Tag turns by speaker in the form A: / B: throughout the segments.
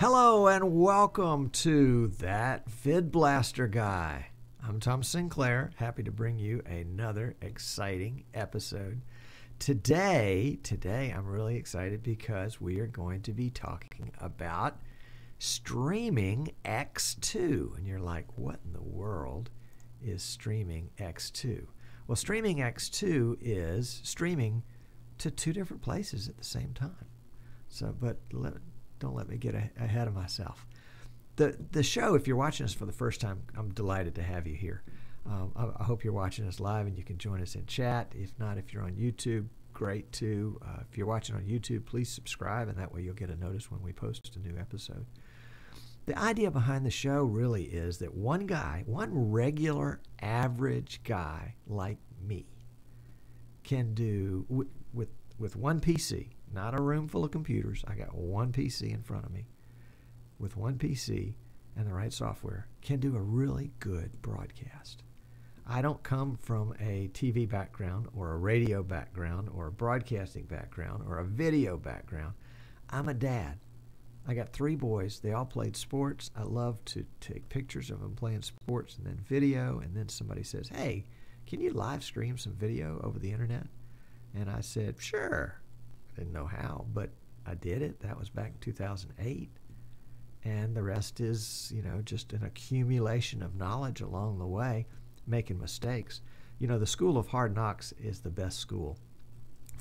A: Hello and welcome to That VidBlaster Guy. I'm Tom Sinclair, happy to bring you another exciting episode. Today I'm really excited because we are going to be talking about streaming X2. And you're like, what in the world is streaming X2? Well, streaming X2 is streaming to two different places at the same time. Don't let me get ahead of myself. The show, if you're watching us for the first time, I'm delighted to have you here. I hope you're watching us live and you can join us in chat. If not, if you're on YouTube, great too. If you're watching on YouTube, please subscribe, and that way you'll get a notice when we post a new episode. The idea behind the show really is that one regular average guy like me can do with one PC, not a room full of computers. I got one PC in front of me. With one PC and the right software, can do a really good broadcast. I don't come from a TV background or a radio background or a broadcasting background or a video background. I'm a dad. I got 3 boys. They all played sports. I love to take pictures of them playing sports and then video. And then somebody says, hey, can you live stream some video over the internet? And I said, sure. I didn't know how, but I did it. That was back in 2008. And the rest is, just an accumulation of knowledge along the way, making mistakes. The School of Hard Knocks is the best school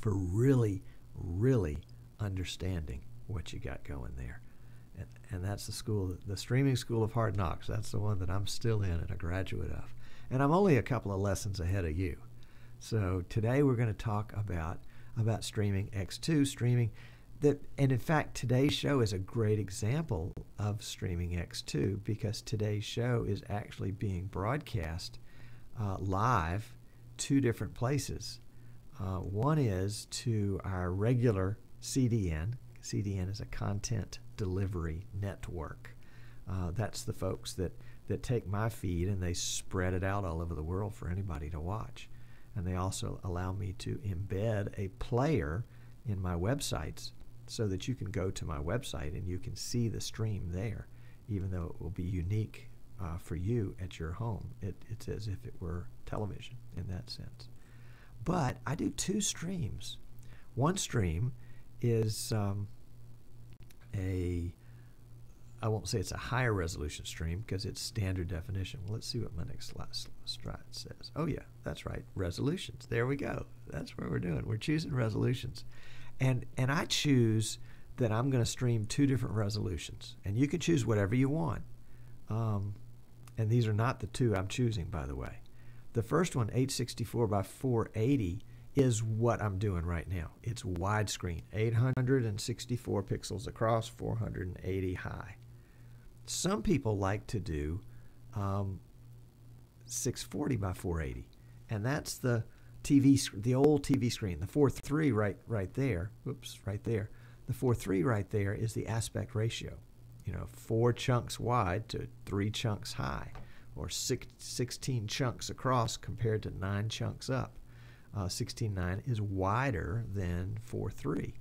A: for really, really understanding what you got going there. And that's the streaming School of Hard Knocks. That's the one that I'm still in and a graduate of. And I'm only a couple of lessons ahead of you. So today we're going to talk about streaming X2, streaming that, and in fact today's show is a great example of streaming X2 because today's show is actually being broadcast live 2 different places. One is to our regular CDN. CDN is a content delivery network. That's the folks that take my feed and they spread it out all over the world for anybody to watch. And they also allow me to embed a player in my websites so that you can go to my website and you can see the stream there, even though it will be unique for you at your home. It's as if it were television in that sense. But I do 2 streams. One stream is I won't say it's a higher resolution stream because it's standard definition. Well, let's see what my next slide says. Oh yeah, that's right, resolutions. There we go. That's what we're doing. We're choosing resolutions. And I choose that I'm going to stream 2 different resolutions. And you can choose whatever you want. And these are not the 2 I'm choosing, by the way. The first one, 864 by 480, is what I'm doing right now. It's widescreen, 864 pixels across, 480 high. Some people like to do 640 by 480, and that's the old TV screen. The 4:3 right there. Oops, right there. The 4:3 right there is the aspect ratio. 4 chunks wide to 3 chunks high, or 16 chunks across compared to 9 chunks up. 16:9 is wider than 4:3.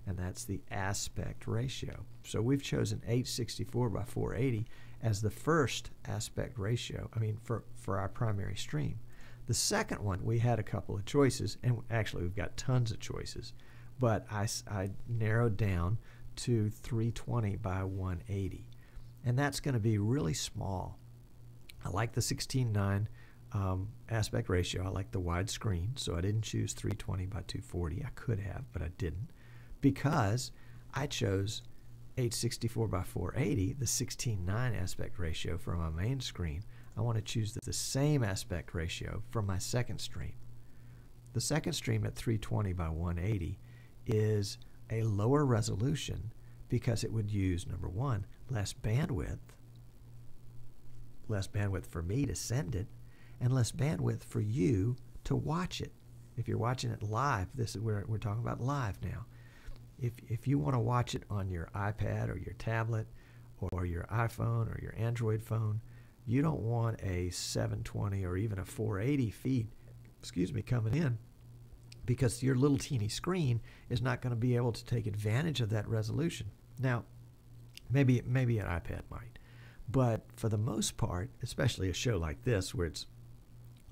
A: And that's the aspect ratio. So we've chosen 864 by 480 as the first aspect ratio, for our primary stream. The second one, we had a couple of choices, and actually we've got tons of choices, but I narrowed down to 320 by 180. And that's going to be really small. I like the 16:9 aspect ratio. I like the wide screen, so I didn't choose 320 by 240. I could have, but I didn't, because I chose 864 by 480, the 16:9 aspect ratio for my main screen. I want to choose the same aspect ratio for my second stream. The second stream at 320 by 180 is a lower resolution because it would use, number one, less bandwidth for me to send it, and less bandwidth for you to watch it. If you're watching it live, this is where we're talking about live now. If you want to watch it on your iPad or your tablet or your iPhone or your Android phone, you don't want a 720 or even a 480 feed, coming in, because your little teeny screen is not going to be able to take advantage of that resolution. Now, Maybe an iPad might. But for the most part, especially a show like this where it's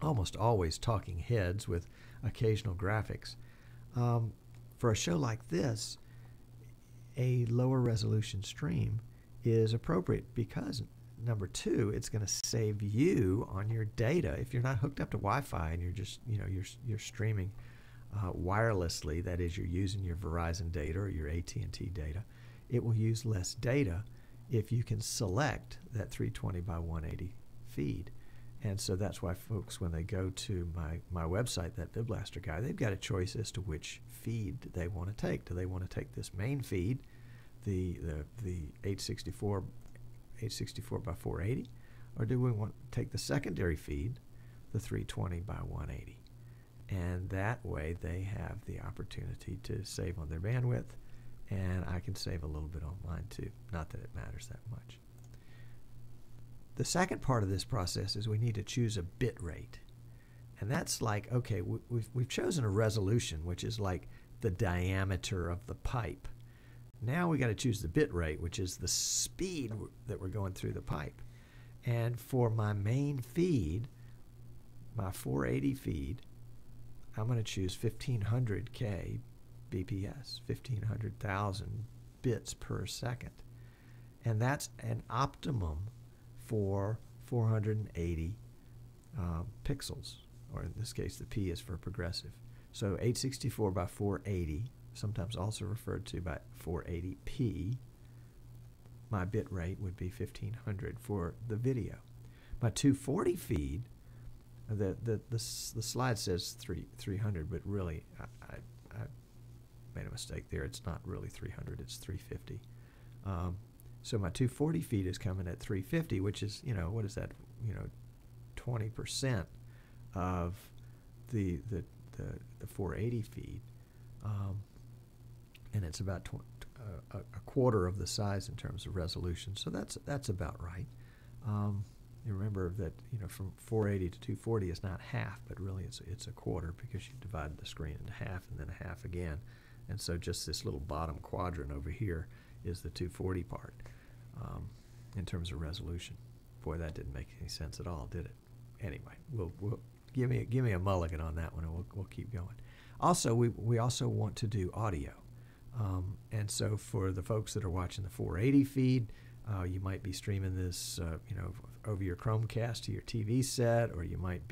A: almost always talking heads with occasional graphics, for a show like this, a lower resolution stream is appropriate because, number two, it's going to save you on your data. If you're not hooked up to Wi-Fi and you're just, you're streaming wirelessly, that is, you're using your Verizon data or your AT&T data, it will use less data if you can select that 320 by 180 feed. And so that's why folks, when they go to my website, that VidBlaster guy, they've got a choice as to which feed they want to take. Do they want to take this main feed, the 864 by 480, or do we want to take the secondary feed, the 320 by 180? And that way they have the opportunity to save on their bandwidth, and I can save a little bit on mine too. Not that it matters that much. The second part of this process is we need to choose a bit rate. And that's like, okay, we've chosen a resolution, which is like the diameter of the pipe. Now we got to choose the bit rate, which is the speed that we're going through the pipe. And for my main feed, my 480 feed, I'm going to choose 1500K BPS, 1500,000 bits per second. And that's an optimum for 480 pixels, or in this case, the P is for progressive. So 864 by 480, sometimes also referred to by 480p, my bit rate would be 1500 for the video. My 240 feed, the slide says 300, but really I made a mistake there. It's not really 300, it's 350. So my 240 feed is coming at 350, which is, what is that? 20% of the 480 feed, and it's about a quarter of the size in terms of resolution. So that's about right. You remember that from 480 to 240 is not half, but really it's a quarter, because you divided the screen into half and then half again, and so just this little bottom quadrant over here is the 240 part. In terms of resolution. Boy, that didn't make any sense at all, did it? Anyway, we'll give me a mulligan on that one, and we'll keep going. Also, we also want to do audio, and so for the folks that are watching the 480 feed, you might be streaming this, over your Chromecast to your TV set, or you might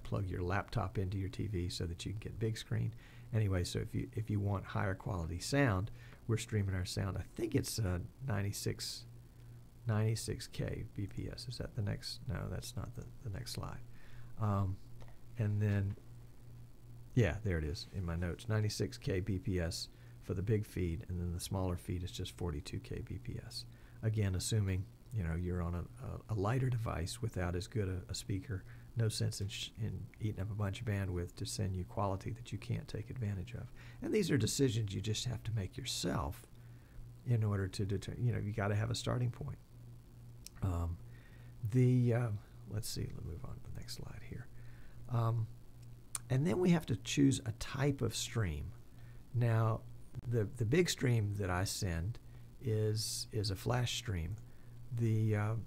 A: plug your laptop into your TV so that you can get big screen. Anyway, so if you want higher quality sound, we're streaming our sound. I think it's 96K BPS. Is that the next? No, that's not the next slide. And then, yeah, there it is in my notes. 96K BPS for the big feed, and then the smaller feed is just 42K BPS. Again, assuming you're on a lighter device without as good a speaker. No sense in eating up a bunch of bandwidth to send you quality that you can't take advantage of. And these are decisions you just have to make yourself in order to determine. You got to have a starting point. Let's see. Let's move on to the next slide here. And then we have to choose a type of stream. Now, the big stream that I send is a flash stream. The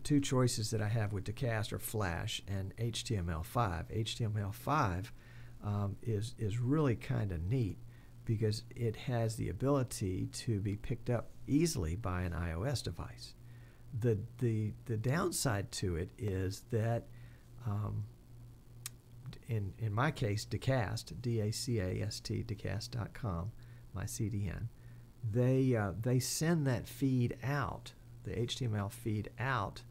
A: two choices that I have with Decast are Flash and HTML5. HTML5 is really kind of neat because it has the ability to be picked up easily by an iOS device. The downside to it is that in my case, Decast, D-A-C-A-S-T, Decast.com, my CDN, they send that feed out, the HTML feed out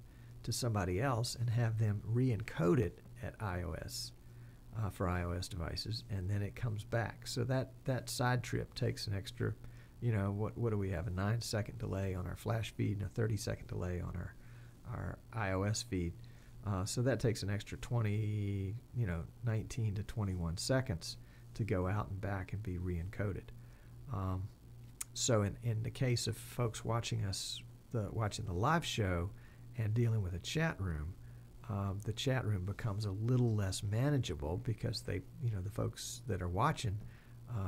A: to somebody else and have them re-encode it at iOS for iOS devices, and then it comes back. So that side trip takes an extra, what do we have, a 9-second delay on our flash feed and a 30-second delay on our iOS feed. So that takes an extra 19 to 21 seconds to go out and back and be re-encoded. So in the case of folks watching watching the live show and dealing with a chat room, the chat room becomes a little less manageable because the folks that are watching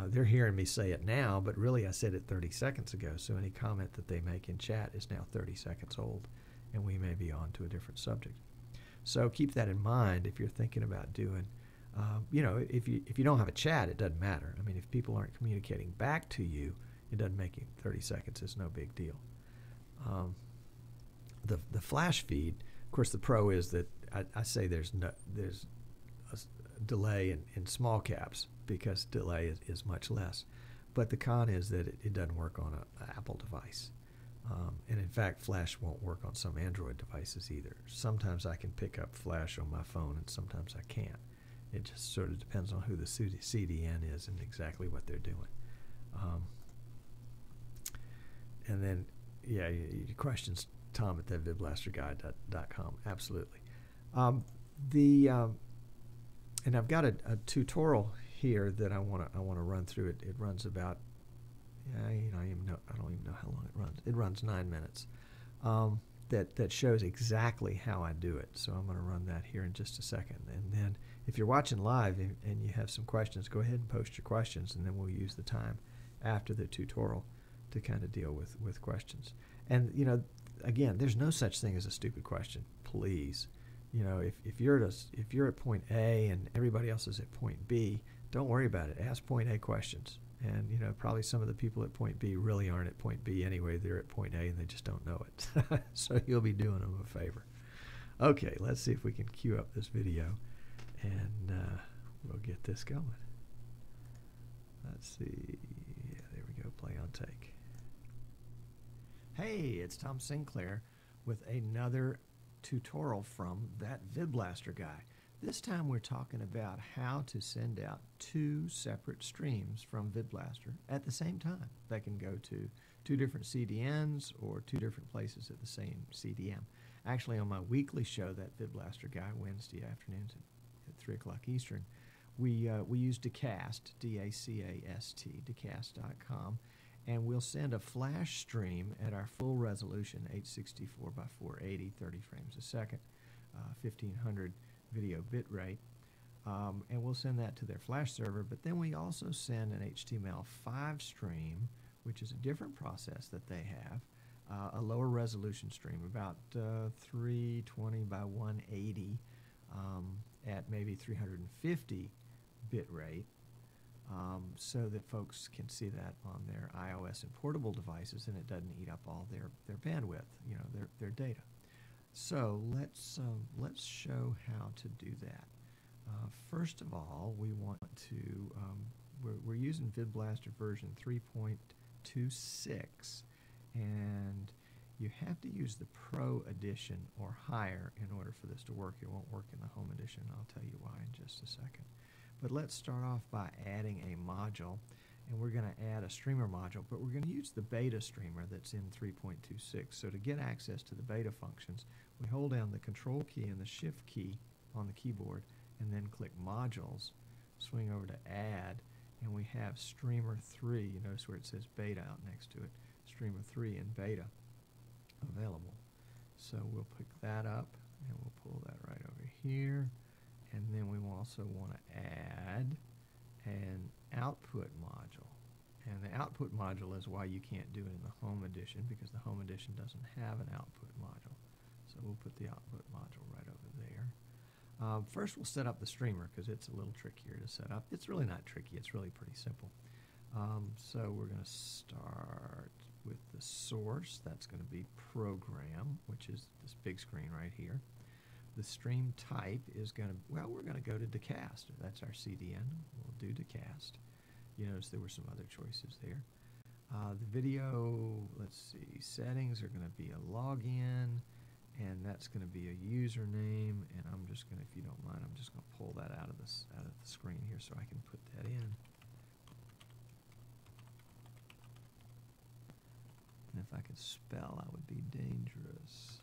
A: They're hearing me say it now, but really I said it 30 seconds ago. So any comment that they make in chat is now 30 seconds old, and we may be on to a different subject. So keep that in mind if you're thinking about doing, if you don't have a chat, it doesn't matter. I mean, if people aren't communicating back to you, it doesn't make it 30 seconds. It's no big deal. The flash feed, of course, the pro is that I say there's a delay in small caps because delay is much less. But the con is that it doesn't work on an Apple device. And in fact, Flash won't work on some Android devices either. Sometimes I can pick up Flash on my phone and sometimes I can't. It just sort of depends on who the CDN is and exactly what they're doing. And then, yeah, your questions, Tom at that VidBlasterGuide.com. Absolutely. And I've got a tutorial here that I want to run through. It runs about, I don't even know how long it runs. It runs 9 minutes. That shows exactly how I do it. So I'm going to run that here in just a second. And then if you're watching live and you have some questions, go ahead and post your questions, and then we'll use the time after the tutorial to kind of deal with questions. And again, there's no such thing as a stupid question. Please, if you're at point A and everybody else is at point B, don't worry about it. Ask point A questions. And probably some of the people at point B really aren't at point B anyway. They're at point A and they just don't know it. So you'll be doing them a favor. Okay, let's see if we can cue up this video, and we'll get this going. Let's see. Yeah, there we go. Play on take. Hey, it's Tom Sinclair with another tutorial from that VidBlaster guy. This time we're talking about how to send out 2 separate streams from VidBlaster at the same time. They can go to 2 different CDNs or 2 different places at the same CDN. Actually, on my weekly show, that VidBlaster guy, Wednesday afternoons at 3 o'clock Eastern, we use Dacast, D-A-C-A-S-T, Dacast.com, and we'll send a flash stream at our full resolution, 864 by 480, 30 frames a second, 1500 video bit rate, and we'll send that to their flash server. But then we also send an HTML5 stream, which is a different process that they have, a lower resolution stream, about 320 by 180 at maybe 350 bit rate, so that folks can see that on their iOS and portable devices, and it doesn't eat up all their bandwidth, their data. So let's show how to do that. First of all, we want to we're using VidBlaster version 3.26, and you have to use the Pro Edition or higher in order for this to work. It won't work in the Home Edition. I'll tell you why in just a second. But let's start off by adding a module, and we're going to add a streamer module, but we're going to use the beta streamer that's in 3.26. So to get access to the beta functions, we hold down the Control key and the Shift key on the keyboard, and then click Modules, swing over to Add, and we have Streamer 3. You notice where it says Beta out next to it, Streamer 3 in beta available. So we'll pick that up, and we'll pull that right over here. And then we also want to add an output module. And the output module is why you can't do it in the Home Edition, because the Home Edition doesn't have an output module. So we'll put the output module right over there. First we'll set up the streamer, because it's a little trickier to set up. It's really not tricky. It's really pretty simple. So we're going to start with the source. That's going to be Program, which is this big screen right here. The stream type is going to, we're going to go to Dacast. That's our CDN. We'll do Dacast. You notice there were some other choices there. The video, let's see, settings are going to be a login, and that's going to be a username. And I'm just going to, if you don't mind, I'm just going to pull that out of the screen here so I can put that in. And if I could spell, I would be dangerous.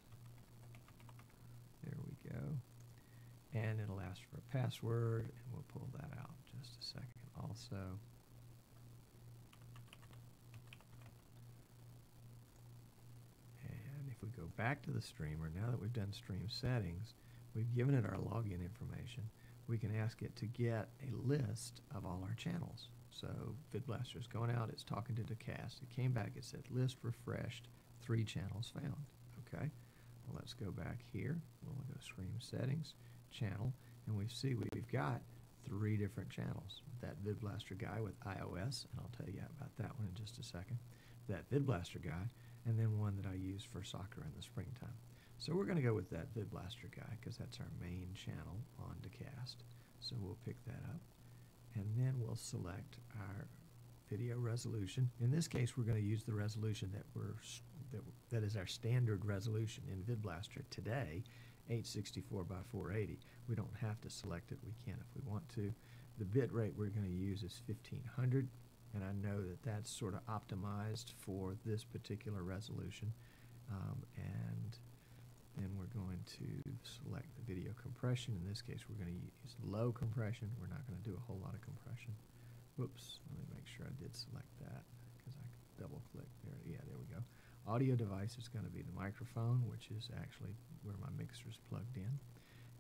A: There we go. And it'll ask for a password, and we'll pull that out in just a second also. And if we go back to the streamer, now that we've done stream settings, we've given it our login information, we can ask it to get a list of all our channels. So VidBlaster is going out, it's talking to Decast. It came back, it said list refreshed, 3 channels found. Okay, well, let's go back here. We'll go Stream Settings, Channel, and we see we've got 3 different channels. That VidBlaster guy with iOS, and I'll tell you about that one in just a second. That VidBlaster guy, and then one that I use for soccer in the springtime. So we're going to go with that VidBlaster guy because that's our main channel on Decast. So we'll pick that up, and then we'll select our video resolution. In this case, we're going to use the resolution that is our standard resolution in VidBlaster today, 864 by 480. We don't have to select it. We can if we want to. The bit rate we're going to use is 1500, and I know that that's sort of optimized for this particular resolution. And then we're going to select the video compression. In this case, we're going to use low compression. We're not going to do a whole lot of compression. Whoops, let me make sure I did select that because I double clicked there. Yeah, there we go. Audio device is going to be the microphone, which is actually where my mixer is plugged in.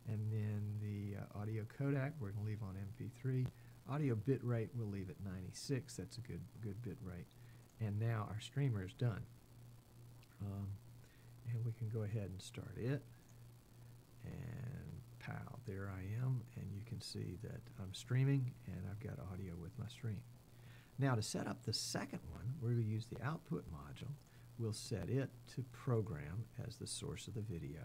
A: And then the audio codec we're going to leave on MP3. Audio bit rate we'll leave at 96. That's a good bit rate. And now our streamer is done. And we can go ahead and start it. And pow, there I am. And you can see that I'm streaming and I've got audio with my stream. Now to set up the second one, we're going to use the output module. We'll set it to program as the source of the video.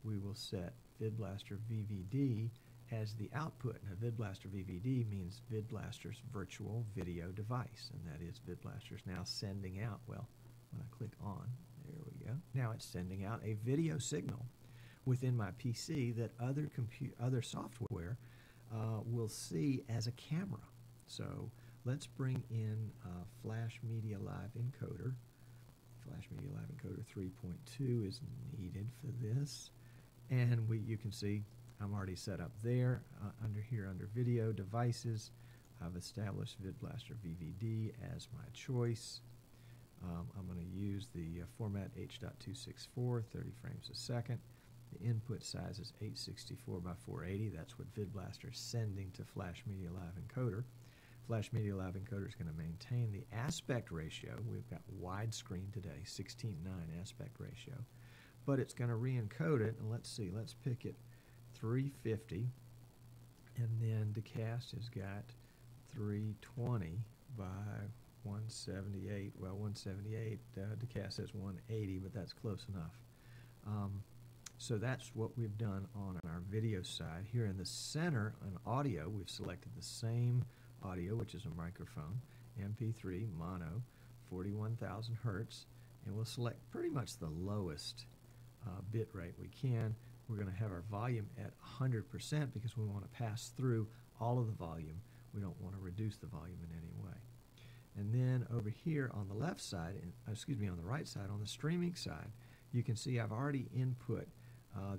A: We will set VidBlaster VVD as the output. Now VidBlaster VVD means VidBlaster's virtual video device, and that is VidBlaster's now sending out, well, when I click on, there we go. Now it's sending out a video signal within my PC that other software will see as a camera. So let's bring in Flash Media Live Encoder. Flash Media Live Encoder 3.2 is needed for this. And you can see I'm already set up there. Under Video Devices, I've established VidBlaster VVD as my choice. I'm going to use the format H.264, 30 frames a second. The input size is 864 by 480. That's what VidBlaster is sending to Flash Media Live Encoder. Flash Media Live Encoder is going to maintain the aspect ratio. We've got widescreen today, 16:9 aspect ratio. But it's going to re-encode it, and let's see, let's pick it 350, and then Decast has got 320 by 178. Well, 178, Decast says 180, but that's close enough. So that's what we've done on our video side. Here in the center on audio, we've selected the same audio, which is a microphone, MP3, mono, 41,000 hertz, and we'll select pretty much the lowest bit rate we can. We're going to have our volume at 100% because we want to pass through all of the volume. We don't want to reduce the volume in any way. And then over here on the left side, on the right side, on the streaming side, you can see I've already input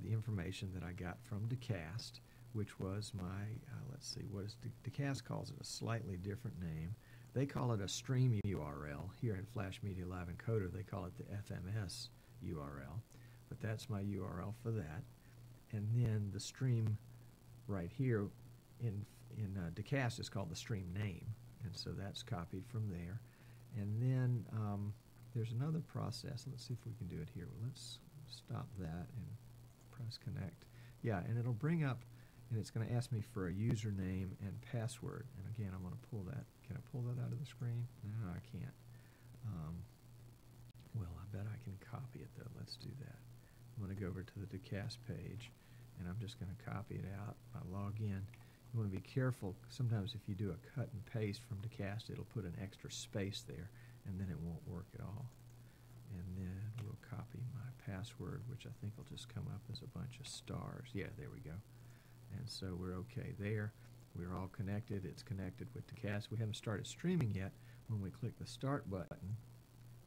A: the information that I got from Decast, which was my, let's see, what is Decast calls it a slightly different name. They call it a stream URL. Here in Flash Media Live Encoder, they call it the FMS URL. But that's my URL for that. And then the stream right here in Decast is called the stream name. And so that's copied from there. And then there's another process. Let's see if we can do it here. Let's stop that and press connect. Yeah, and it'll bring up, and it's going to ask me for a username and password. And again, I'm going to pull that. Can I pull that out of the screen? No, I can't. Well, I bet I can copy it, though. Let's do that. I'm going to go over to the Decast page, and I'm just going to copy it out. I log in. You want to be careful. Sometimes if you do a cut and paste from Decast, it'll put an extra space there, and then it won't work at all. And then we'll copy my password, which I think will just come up as a bunch of stars. Yeah, there we go. And so we're okay there. We're all connected. It's connected with Decast. We haven't started streaming yet. When we click the Start button,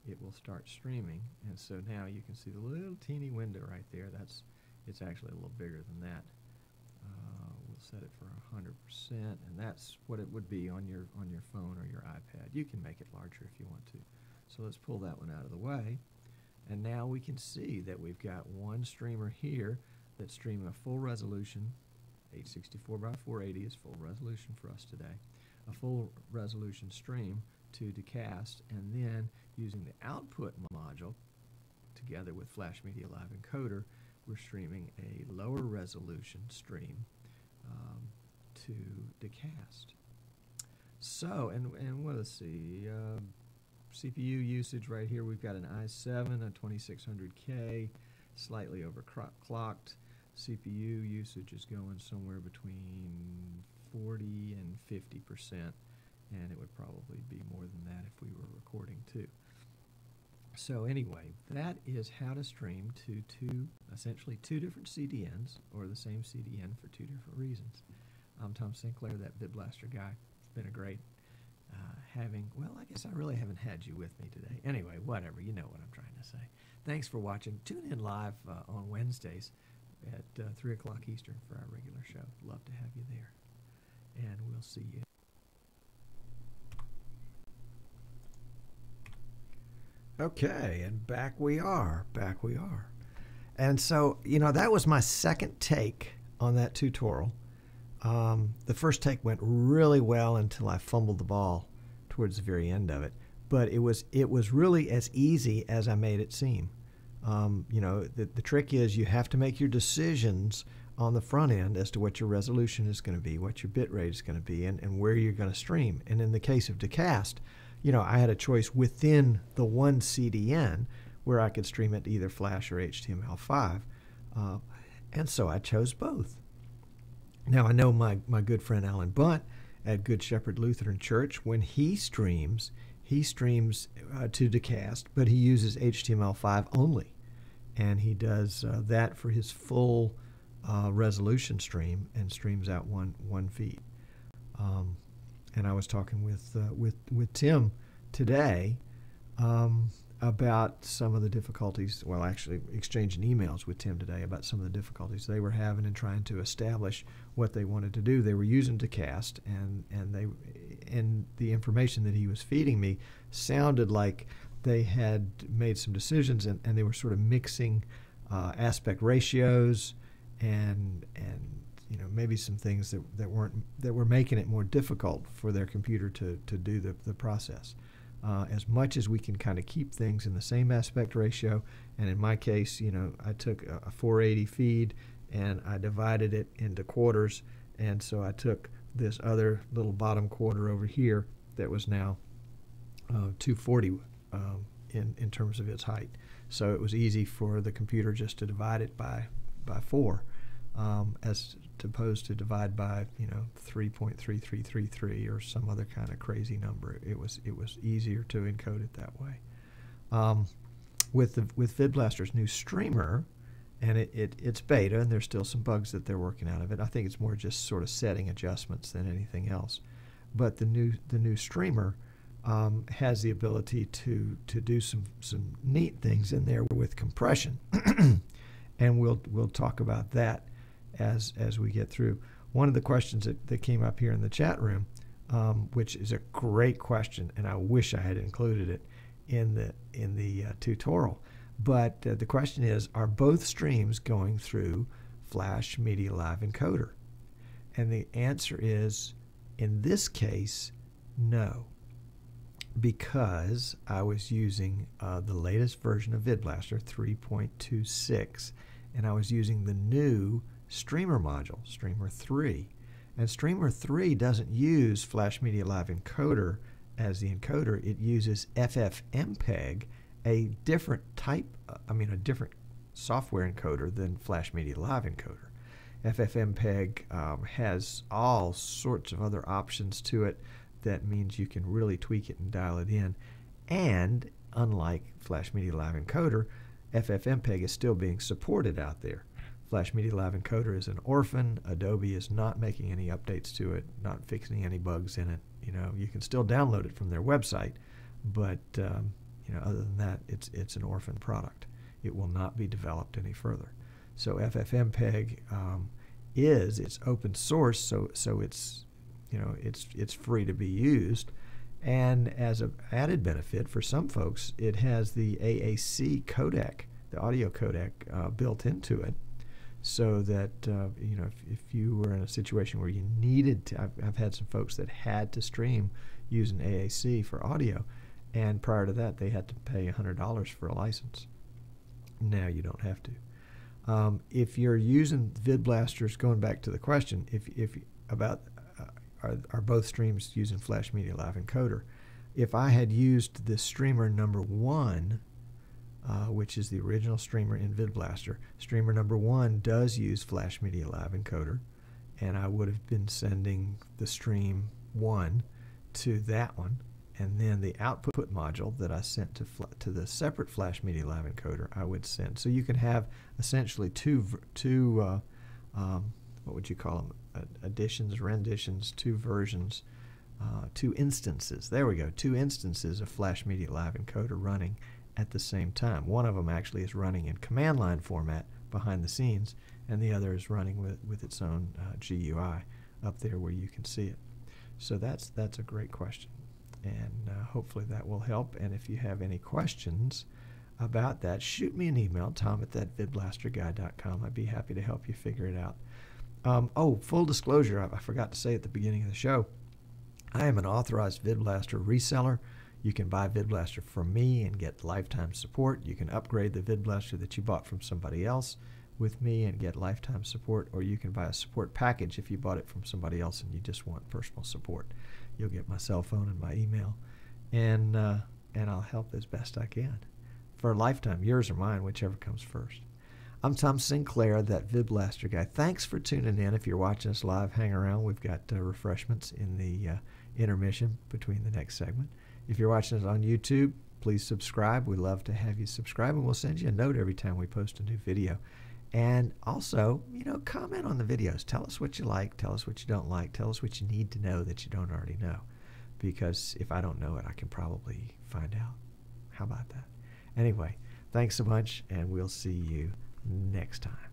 A: it will start streaming. And so now you can see the little teeny window right there. It's actually a little bigger than that. We'll set it for 100%, and that's what it would be on your phone or your iPad. You can make it larger if you want to. So let's pull that one out of the way. And now we can see that we've got one streamer here that's streaming a full resolution. 864 by 480 is full resolution for us today. a full resolution stream to decast, and then using the output module together with Flash Media Live Encoder, we're streaming a lower resolution stream to decast. So, and well, let's see, CPU usage right here, we've got an i7, a 2600K, slightly overclocked. CPU usage is going somewhere between 40 and 50%, and it would probably be more than that if we were recording too. So anyway, that is how to stream to essentially two different CDNs, or the same CDN for two different reasons. I'm Tom Sinclair, that VidBlaster guy. It's been a great well, I guess I really haven't had you with me today. Anyway, whatever, you know what I'm trying to say. Thanks for watching. Tune in live on Wednesdays at 3 o'clock Eastern for our regular show. Love to have you there. And we'll see you. Okay, and back we are. And so, you know, that was my second take on that tutorial. The first take went really well until I fumbled the ball towards the very end of it. But it was really as easy as I made it seem. You know, the trick is you have to make your decisions on the front end as to what your resolution is going to be, what your bit rate is going to be, and where you're going to stream. And in the case of decast, you know, I had a choice within the one CDN where I could stream it to either Flash or HTML5. And so I chose both. Now, I know my good friend Alan Bunt at Good Shepherd Lutheran Church, when he streams to decast, but he uses HTML5 only. And he does that for his full resolution stream and streams out one feed. And I was talking with Tim today about some of the difficulties, well, actually exchanging emails with Tim today about some of the difficulties they were having in trying to establish what they wanted to do. They were using decast, and the information that he was feeding me sounded like they had made some decisions, and they were sort of mixing aspect ratios and you know, maybe some things that were making it more difficult for their computer to do the process. As much as we can kind of keep things in the same aspect ratio, and in my case, you know, I took a 480 feed and I divided it into quarters, and so I took this other little bottom quarter over here that was now 240 in terms of its height. So it was easy for the computer just to divide it by 4, as opposed to divide by, you know, 3.3333 or some other kind of crazy number. It was easier to encode it that way. With VidBlaster's new streamer, and it's beta, and there's still some bugs that they're working out of it. I think it's more just sort of setting adjustments than anything else. But the new streamer has the ability to do some neat things in there with compression, and we'll talk about that as we get through. One of the questions that came up here in the chat room, which is a great question, and I wish I had included it in the tutorial. But the question is, are both streams going through Flash Media Live Encoder? And the answer is, in this case, no, because I was using the latest version of VidBlaster 3.26, and I was using the new Streamer module, Streamer 3. And Streamer 3 doesn't use Flash Media Live Encoder as the encoder. It uses FFmpeg, a different a different software encoder than Flash Media Live Encoder. FFmpeg has all sorts of other options to it. That means you can really tweak it and dial it in. And unlike Flash Media Live Encoder, FFmpeg is still being supported out there. Flash Media Live Encoder is an orphan. Adobe is not making any updates to it, not fixing any bugs in it. You know, you can still download it from their website, but you know, other than that, it's an orphan product. It will not be developed any further. So FFmpeg it's open source, so it's, you know, it's free to be used, and as an added benefit for some folks, it has the AAC codec, the audio codec built into it. so that you know, if you were in a situation where you needed to, I've had some folks that had to stream using AAC for audio, and prior to that they had to pay $100 for a license. Now you don't have to. If you're using VidBlasters, going back to the question, if about are both streams using Flash Media Live Encoder? If I had used the streamer number 1, which is the original streamer in VidBlaster, streamer number 1 does use Flash Media Live Encoder, and I would have been sending the stream 1 to that one, and then the output module that I sent to the separate Flash Media Live Encoder I would send. So you can have essentially two what would you call them, additions, renditions, 2 versions, 2 instances. There we go, 2 instances of Flash Media Live Encoder running at the same time. One of them actually is running in command line format behind the scenes, and the other is running with its own GUI up there where you can see it. So that's a great question, and hopefully that will help. And if you have any questions about that, shoot me an email, tom@vidblasterguy.com. I'd be happy to help you figure it out. Oh, full disclosure, I forgot to say at the beginning of the show, I am an authorized VidBlaster reseller. You can buy VidBlaster from me and get lifetime support. You can upgrade the VidBlaster that you bought from somebody else with me and get lifetime support, or you can buy a support package if you bought it from somebody else and you just want personal support. You'll get my cell phone and my email, and I'll help as best I can for a lifetime, yours or mine, whichever comes first. I'm Tom Sinclair, that VidBlaster guy. Thanks for tuning in. If you're watching us live, hang around. We've got refreshments in the intermission between the next segment. If you're watching us on YouTube, please subscribe. We love to have you subscribe, and we'll send you a note every time we post a new video. And also, you know, comment on the videos. Tell us what you like. Tell us what you don't like. Tell us what you need to know that you don't already know. Because if I don't know it, I can probably find out. How about that? Anyway, thanks a bunch, and we'll see you next time.